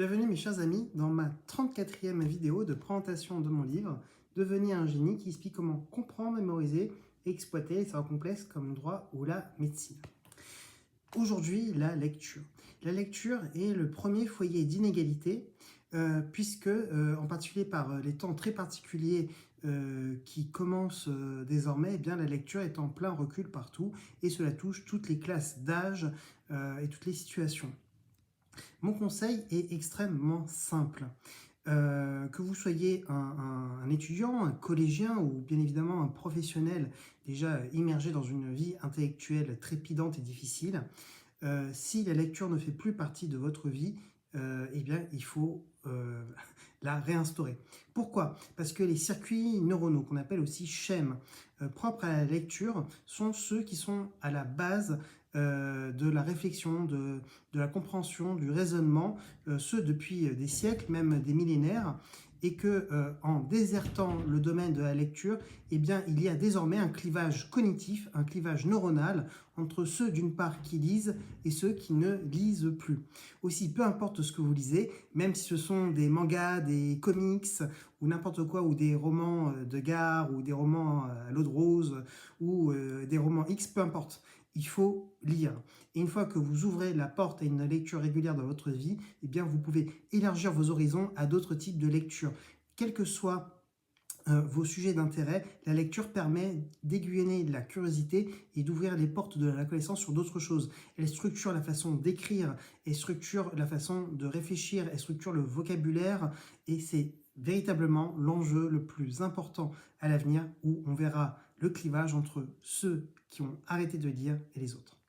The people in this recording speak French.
Bienvenue mes chers amis dans ma 34e vidéo de présentation de mon livre « Devenir un génie » qui explique comment comprendre, mémoriser et exploiter les savoirs complexes comme le droit ou la médecine. Aujourd'hui, la lecture. La lecture est le premier foyer d'inégalité puisque, en particulier par les temps très particuliers qui commencent désormais, eh bien, la lecture est en plein recul partout et cela touche toutes les classes d'âge et toutes les situations. Mon conseil est extrêmement simple. Que vous soyez un étudiant, un collégien ou bien évidemment un professionnel déjà immergé dans une vie intellectuelle trépidante et difficile, si la lecture ne fait plus partie de votre vie, eh bien il faut la réinstaurer. Pourquoi? Parce que les circuits neuronaux, qu'on appelle aussi schèmes, propres à la lecture, sont ceux qui sont à la base de la réflexion, de la compréhension, du raisonnement, ce depuis des siècles, même des millénaires, et que en désertant le domaine de la lecture, eh bien, il y a désormais un clivage cognitif, un clivage neuronal entre ceux d'une part qui lisent et ceux qui ne lisent plus. Aussi, peu importe ce que vous lisez, même si ce sont des mangas, des comics ou n'importe quoi, ou des romans de gare, ou des romans à l'eau de rose, ou des romans X, peu importe. Il faut lire. Et une fois que vous ouvrez la porte à une lecture régulière dans votre vie, eh bien vous pouvez élargir vos horizons à d'autres types de lectures. Quels que soient vos sujets d'intérêt, la lecture permet d'aiguillonner la curiosité et d'ouvrir les portes de la connaissance sur d'autres choses. Elle structure la façon d'écrire, elle structure la façon de réfléchir, elle structure le vocabulaire et c'est véritablement l'enjeu le plus important à l'avenir où on verra le clivage entre ceux qui ont arrêté de lire et les autres.